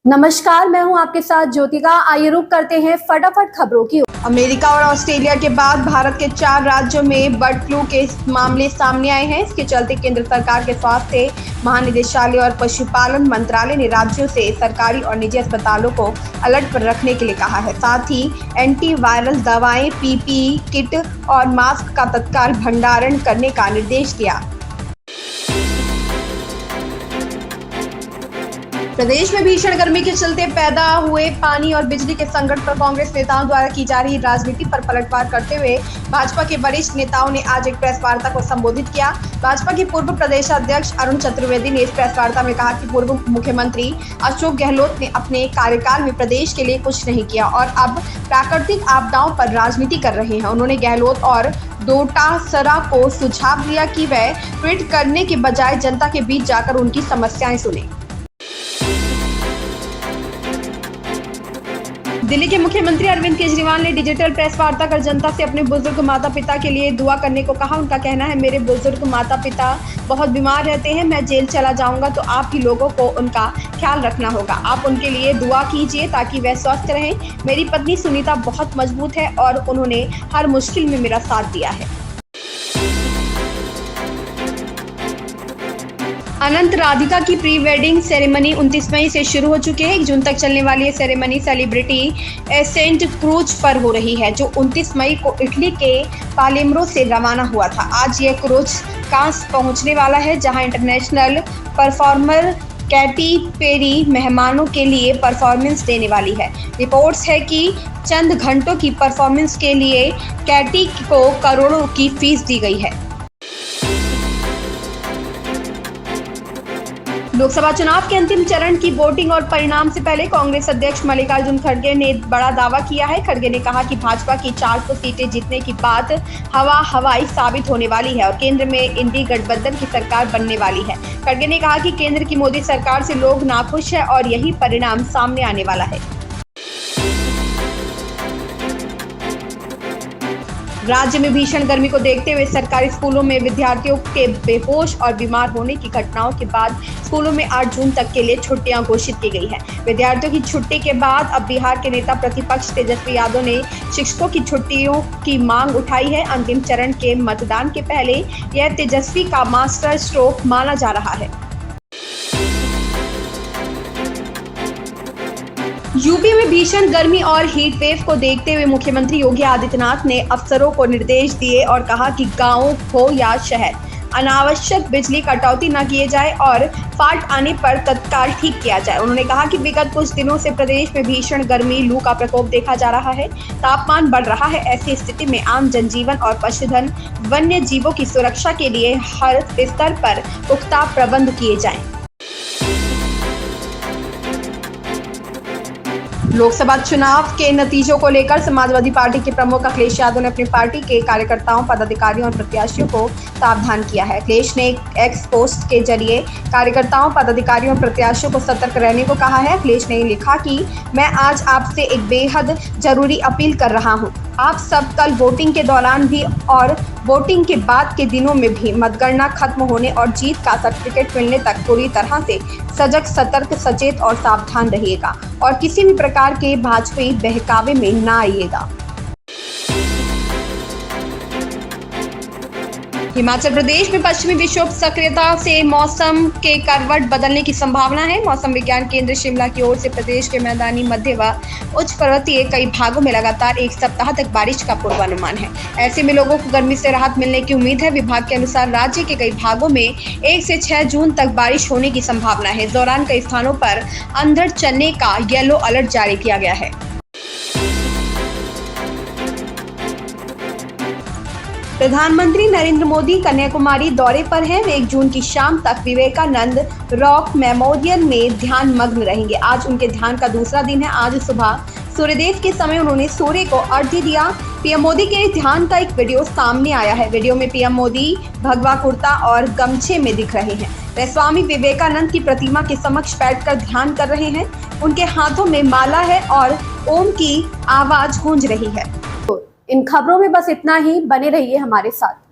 नमस्कार, मैं हूं आपके साथ ज्योतिका। आइए रुक करते हैं फटाफट खबरों की। अमेरिका और ऑस्ट्रेलिया के बाद भारत के 4 राज्यों में बर्ड फ्लू के मामले सामने आए हैं। इसके चलते केंद्र सरकार के स्वास्थ्य महानिदेशालय और पशुपालन मंत्रालय ने राज्यों से सरकारी और निजी अस्पतालों को अलर्ट पर रखने के लिए कहा है। साथ ही एंटीवायरल दवाएं, पीपीई किट और मास्क का तत्काल भंडारण करने का निर्देश दिया। प्रदेश में भीषण गर्मी के चलते पैदा हुए पानी और बिजली के संकट पर कांग्रेस नेताओं द्वारा की जा रही राजनीति पर पलटवार करते हुए भाजपा के वरिष्ठ नेताओं ने आज एक प्रेस वार्ता को संबोधित किया। भाजपा के पूर्व प्रदेश अध्यक्ष अरुण चतुर्वेदी ने इस प्रेस वार्ता में कहा कि पूर्व मुख्यमंत्री अशोक गहलोत ने अपने कार्यकाल में प्रदेश के लिए कुछ नहीं किया और अब प्राकृतिक आपदाओं पर राजनीति कर रहे हैं। उन्होंने गहलोत और डोटासरा को सुझाव दिया कि वह ट्वीट करने के बजाय जनता के बीच जाकर उनकी समस्याएं सुने। दिल्ली के मुख्यमंत्री अरविंद केजरीवाल ने डिजिटल प्रेस वार्ता कर जनता से अपने बुजुर्ग माता पिता के लिए दुआ करने को कहा। उनका कहना है, मेरे बुजुर्ग माता पिता बहुत बीमार रहते हैं, मैं जेल चला जाऊंगा तो आप ही लोगों को उनका ख्याल रखना होगा। आप उनके लिए दुआ कीजिए ताकि वह स्वस्थ रहें। मेरी पत्नी सुनीता बहुत मजबूत है और उन्होंने हर मुश्किल में मेरा साथ दिया है। अनंत राधिका की प्री वेडिंग सेरेमनी 29 मई से शुरू हो चुकी है। 1 जून तक चलने वाली ये सेरेमनी सेलिब्रिटी सेंट क्रूज पर हो रही है, जो 29 मई को इटली के पालेर्मो से रवाना हुआ था। आज ये क्रूज कांस पहुंचने वाला है, जहां इंटरनेशनल परफॉर्मर कैटी पेरी मेहमानों के लिए परफॉर्मेंस देने वाली है। रिपोर्ट्स है कि चंद घंटों की परफॉर्मेंस के लिए कैटी को करोड़ों की फीस दी गई है। लोकसभा चुनाव के अंतिम चरण की वोटिंग और परिणाम से पहले कांग्रेस अध्यक्ष मल्लिकार्जुन खड़गे ने बड़ा दावा किया है। खड़गे ने कहा कि भाजपा की 400 सीटें जीतने की बात हवाई साबित होने वाली है और केंद्र में इंडी गठबंधन की सरकार बनने वाली है। खड़गे ने कहा कि केंद्र की मोदी सरकार से लोग नाखुश है और यही परिणाम सामने आने वाला है। राज्य में भीषण गर्मी को देखते हुए सरकारी स्कूलों में विद्यार्थियों के बेहोश और बीमार होने की घटनाओं के बाद स्कूलों में 8 जून तक के लिए छुट्टियां घोषित की गई है। विद्यार्थियों की छुट्टी के बाद अब बिहार के नेता प्रतिपक्ष तेजस्वी यादव ने शिक्षकों की छुट्टियों की मांग उठाई है। अंतिम चरण के मतदान के पहले यह तेजस्वी का मास्टर स्ट्रोक माना जा रहा है। यूपी में भीषण गर्मी और हीट वेव को देखते हुए मुख्यमंत्री योगी आदित्यनाथ ने अफसरों को निर्देश दिए और कहा कि गांव हो या शहर, अनावश्यक बिजली कटौती न किए जाए और फाल्ट आने पर तत्काल ठीक किया जाए। उन्होंने कहा कि विगत कुछ दिनों से प्रदेश में भीषण गर्मी, लू का प्रकोप देखा जा रहा है। तापमान बढ़ रहा है। ऐसी स्थिति में आम जनजीवन और पशुधन, वन्य जीवों की सुरक्षा के लिए हर स्तर पर पुख्ता प्रबंध किए जाएं। लोकसभा चुनाव के नतीजों को लेकर समाजवादी पार्टी के प्रमुख अखिलेश यादव ने अपनी पार्टी के कार्यकर्ताओं, पदाधिकारियों और प्रत्याशियों को सावधान किया है। अखिलेश ने एक एक्स पोस्ट के जरिए कार्यकर्ताओं, पदाधिकारियों और प्रत्याशियों को सतर्क रहने को कहा है। अखिलेश ने लिखा कि मैं आज आपसे एक बेहद जरूरी अपील कर रहा हूं। आप सब कल वोटिंग के दौरान भी और वोटिंग के बाद के दिनों में भी मतगणना खत्म होने और जीत का सर्टिफिकेट मिलने तक पूरी तरह से सजग, सतर्क, सचेत और सावधान रहिएगा और किसी भी प्रकार के भाजपाई बहकावे में न आइएगा। हिमाचल प्रदेश में पश्चिमी विक्षोभ सक्रियता से मौसम के करवट बदलने की संभावना है। मौसम विज्ञान केंद्र शिमला की ओर से प्रदेश के मैदानी, मध्य व उच्च पर्वतीय कई भागों में लगातार 1 सप्ताह तक बारिश का पूर्वानुमान है। ऐसे में लोगों को गर्मी से राहत मिलने की उम्मीद है। विभाग के अनुसार राज्य के कई भागों में 1 से 6 जून तक बारिश होने की संभावना है। इस दौरान कई स्थानों पर अंधड़ चलने का येलो अलर्ट जारी किया गया है। प्रधानमंत्री नरेंद्र मोदी कन्याकुमारी दौरे पर हैं। वे 1 जून की शाम तक विवेकानंद रॉक मेमोरियल में ध्यान मग्न रहेंगे। आज उनके ध्यान का दूसरा दिन है। आज सुबह सूर्योदय के समय उन्होंने सूर्य को अर्घ्य दिया। पीएम मोदी के ध्यान का एक वीडियो सामने आया है। वीडियो में पीएम मोदी भगवा कुर्ता और गमछे में दिख रहे हैं। वे स्वामी विवेकानंद की प्रतिमा के समक्ष बैठकर ध्यान कर रहे हैं। उनके हाथों में माला है और ओम की आवाज गूंज रही है। इन खबरों में बस इतना ही। बने रहिए हमारे साथ।